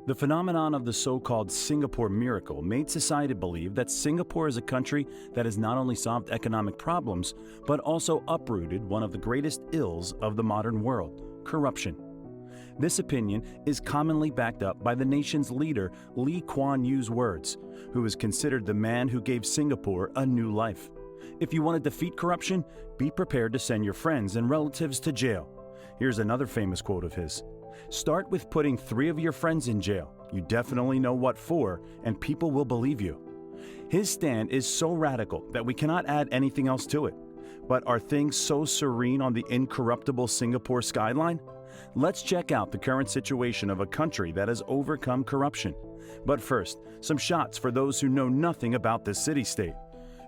The phenomenon of the so-called Singapore miracle made society believe that Singapore is a country that has not only solved economic problems, but also uprooted one of the greatest ills of the modern world: corruption. This opinion is commonly backed up by the nation's leader, Lee Kuan Yew's words, who is considered the man who gave Singapore a new life. If you want to defeat corruption, be prepared to send your friends and relatives to jail. Here's another famous quote of his. Start with putting 3 of your friends in jail. You definitely know what for, and people will believe you. His stand is so radical that we cannot add anything else to it. But are things so serene on the incorruptible Singapore skyline? Let's check out the current situation of a country that has overcome corruption. But first, some shots for those who know nothing about this city-state.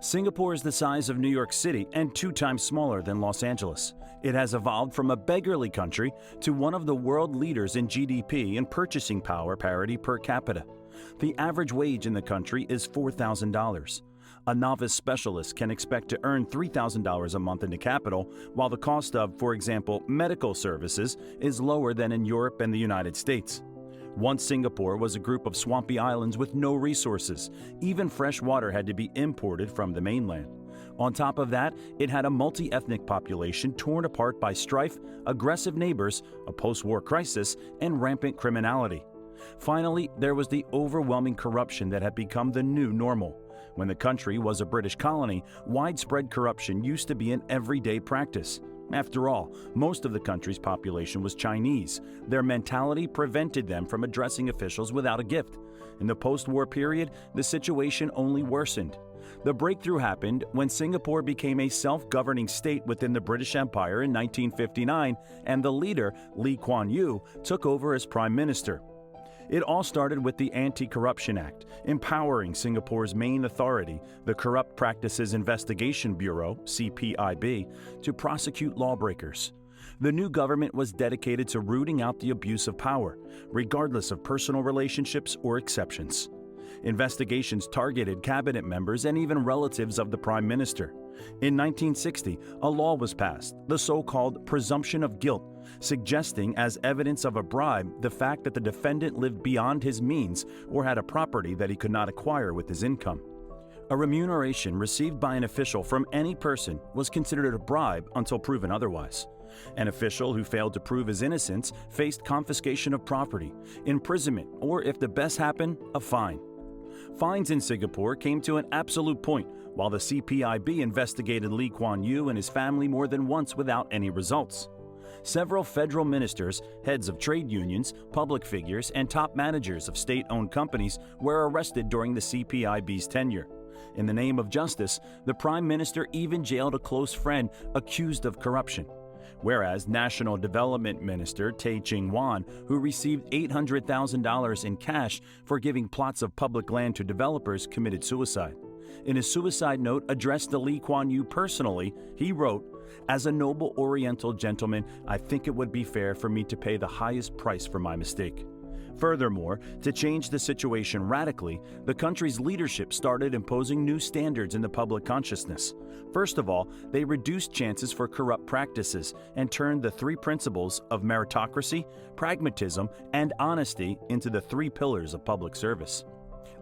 Singapore is the size of New York City and 2 times smaller than Los Angeles. It has evolved from a beggarly country to one of the world leaders in GDP and purchasing power parity per capita. The average wage in the country is $4,000. A novice specialist can expect to earn $3,000 a month in the capital, while the cost of, for example, medical services is lower than in Europe and the United States. Once Singapore was a group of swampy islands with no resources. Even fresh water had to be imported from the mainland. On top of that, it had a multi-ethnic population torn apart by strife, aggressive neighbors, a post-war crisis, and rampant criminality. Finally, there was the overwhelming corruption that had become the new normal. When the country was a British colony, widespread corruption used to be an everyday practice. After all, most of the country's population was Chinese. Their mentality prevented them from addressing officials without a gift. In the post-war period, the situation only worsened. The breakthrough happened when Singapore became a self-governing state within the British Empire in 1959, and the leader, Lee Kuan Yew, took over as Prime Minister. It all started with the Anti-Corruption Act, empowering Singapore's main authority, the Corrupt Practices Investigation Bureau, CPIB, to prosecute lawbreakers. The new government was dedicated to rooting out the abuse of power, regardless of personal relationships or exceptions. Investigations targeted cabinet members and even relatives of the Prime Minister. In 1960, a law was passed, the so-called presumption of guilt, suggesting as evidence of a bribe the fact that the defendant lived beyond his means or had a property that he could not acquire with his income. A remuneration received by an official from any person was considered a bribe until proven otherwise. An official who failed to prove his innocence faced confiscation of property, imprisonment, or if the best happened, a fine. Fines in Singapore came to an absolute point, while the CPIB investigated Lee Kuan Yew and his family more than once without any results. Several federal ministers, heads of trade unions, public figures, and top managers of state-owned companies were arrested during the CPIB's tenure. In the name of justice, the Prime Minister even jailed a close friend accused of corruption. Whereas National Development Minister Tay Ching-wan, who received $800,000 in cash for giving plots of public land to developers, committed suicide. In a suicide note addressed to Lee Kuan Yew personally, he wrote, "As a noble Oriental gentleman, I think it would be fair for me to pay the highest price for my mistake." Furthermore, to change the situation radically, the country's leadership started imposing new standards in the public consciousness. First of all, they reduced chances for corrupt practices and turned the 3 principles of meritocracy, pragmatism, and honesty into the 3 pillars of public service.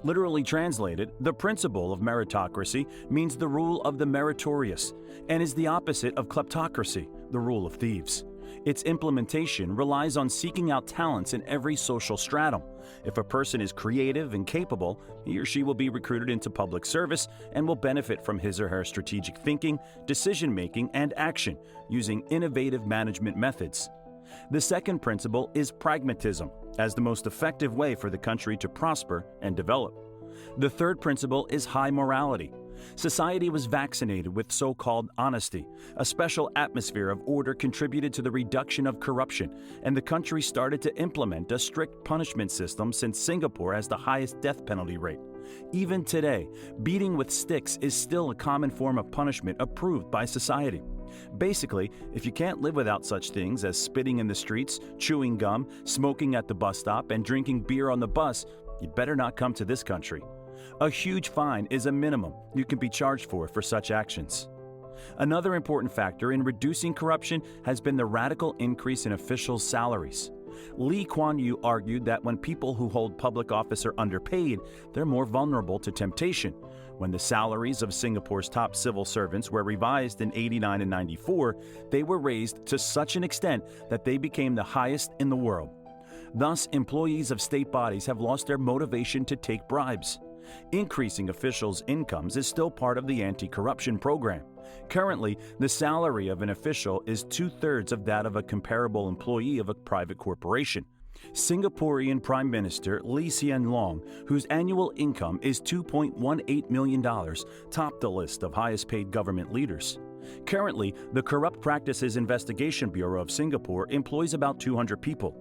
Literally translated, the principle of meritocracy means the rule of the meritorious and is the opposite of kleptocracy, the rule of thieves. Its implementation relies on seeking out talents in every social stratum. If a person is creative and capable, he or she will be recruited into public service and will benefit from his or her strategic thinking, decision-making, and action using innovative management methods. The second principle is pragmatism, as the most effective way for the country to prosper and develop. The third principle is high morality. Society was vaccinated with so-called honesty. A special atmosphere of order contributed to the reduction of corruption, and the country started to implement a strict punishment system since Singapore has the highest death penalty rate. Even today, beating with sticks is still a common form of punishment approved by society. Basically, if you can't live without such things as spitting in the streets, chewing gum, smoking at the bus stop, and drinking beer on the bus, you'd better not come to this country. A huge fine is a minimum you can be charged for such actions. Another important factor in reducing corruption has been the radical increase in officials' salaries. Lee Kuan Yew argued that when people who hold public office are underpaid, they're more vulnerable to temptation. When the salaries of Singapore's top civil servants were revised in '89 and '94, they were raised to such an extent that they became the highest in the world. Thus, employees of state bodies have lost their motivation to take bribes. Increasing officials' incomes is still part of the anti-corruption program. Currently, the salary of an official is 2/3 of that of a comparable employee of a private corporation. Singaporean Prime Minister Lee Hsien Loong, whose annual income is $2.18 million, topped the list of highest-paid government leaders. Currently, the Corrupt Practices Investigation Bureau of Singapore employs about 200 people.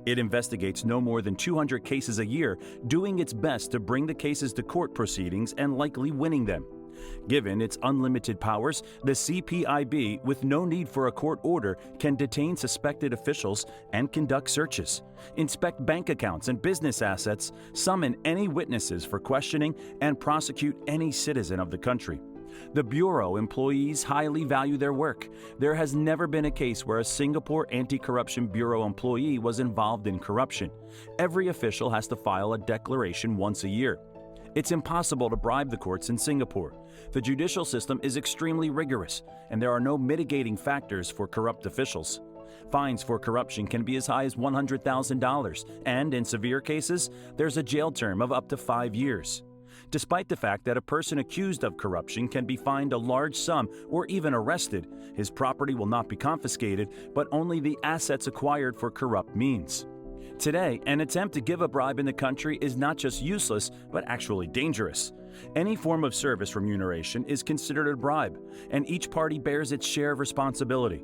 It investigates no more than 200 cases a year, doing its best to bring the cases to court proceedings and likely winning them. Given its unlimited powers, the CPIB, with no need for a court order, can detain suspected officials and conduct searches, inspect bank accounts and business assets, summon any witnesses for questioning, and prosecute any citizen of the country. The Bureau employees highly value their work. There has never been a case where a Singapore Anti-Corruption Bureau employee was involved in corruption. Every official has to file a declaration once a year. It's impossible to bribe the courts in Singapore. The judicial system is extremely rigorous, and there are no mitigating factors for corrupt officials. Fines for corruption can be as high as $100,000, and in severe cases, there's a jail term of up to 5 years. Despite the fact that a person accused of corruption can be fined a large sum or even arrested, his property will not be confiscated, but only the assets acquired for corrupt means. Today, an attempt to give a bribe in the country is not just useless, but actually dangerous. Any form of service remuneration is considered a bribe, and each party bears its share of responsibility.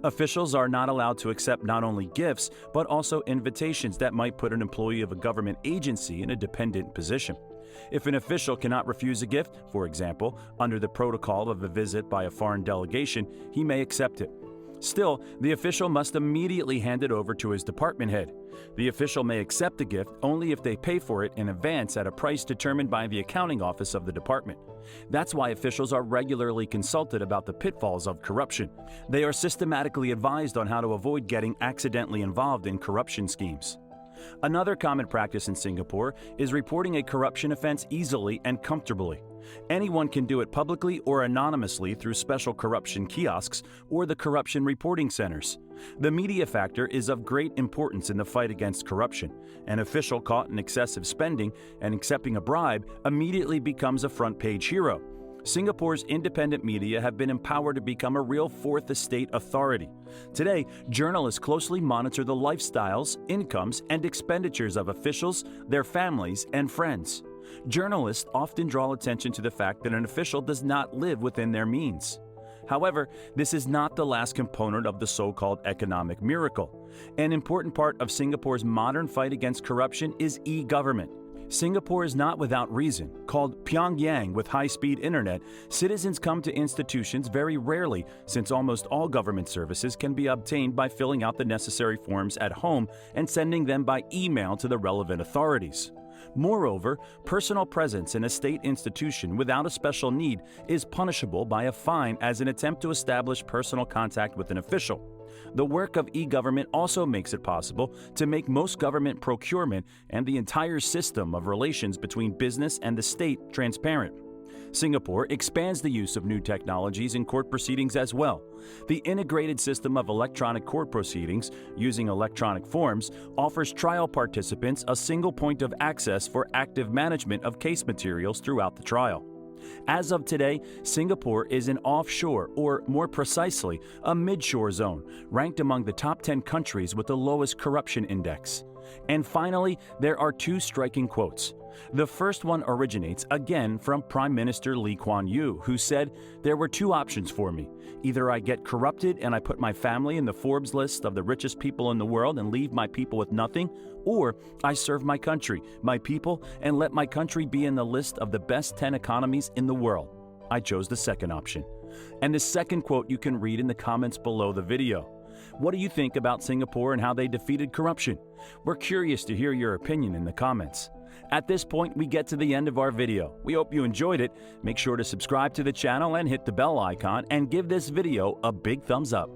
Officials are not allowed to accept not only gifts, but also invitations that might put an employee of a government agency in a dependent position. If an official cannot refuse a gift, for example, under the protocol of a visit by a foreign delegation, he may accept it. Still, the official must immediately hand it over to his department head. The official may accept the gift only if they pay for it in advance at a price determined by the accounting office of the department. That's why officials are regularly consulted about the pitfalls of corruption. They are systematically advised on how to avoid getting accidentally involved in corruption schemes. Another common practice in Singapore is reporting a corruption offense easily and comfortably. Anyone can do it publicly or anonymously through special corruption kiosks or the corruption reporting centers. The media factor is of great importance in the fight against corruption. An official caught in excessive spending and accepting a bribe immediately becomes a front-page hero. Singapore's independent media have been empowered to become a real fourth estate authority. Today, journalists closely monitor the lifestyles, incomes, and expenditures of officials, their families, and friends. Journalists often draw attention to the fact that an official does not live within their means. However, this is not the last component of the so-called economic miracle. An important part of Singapore's modern fight against corruption is e-government. Singapore is not without reason. Called Pyongyang with high-speed internet, citizens come to institutions very rarely, since almost all government services can be obtained by filling out the necessary forms at home and sending them by email to the relevant authorities. Moreover, personal presence in a state institution without a special need is punishable by a fine as an attempt to establish personal contact with an official. The work of e-government also makes it possible to make most government procurement and the entire system of relations between business and the state transparent. Singapore expands the use of new technologies in court proceedings as well. The integrated system of electronic court proceedings, using electronic forms, offers trial participants a single point of access for active management of case materials throughout the trial. As of today, Singapore is an offshore, or more precisely, a midshore zone, ranked among the top 10 countries with the lowest corruption index. And finally, there are two striking quotes. The first one originates again from Prime Minister Lee Kuan Yew, who said, "There were two options for me. Either I get corrupted and I put my family in the Forbes list of the richest people in the world and leave my people with nothing, or I serve my country, my people, and let my country be in the list of the best 10 economies in the world. I chose the second option." And the second quote you can read in the comments below the video. What do you think about Singapore and how they defeated corruption? We're curious to hear your opinion in the comments. At this point, we get to the end of our video. We hope you enjoyed it. Make sure to subscribe to the channel and hit the bell icon and give this video a big thumbs up.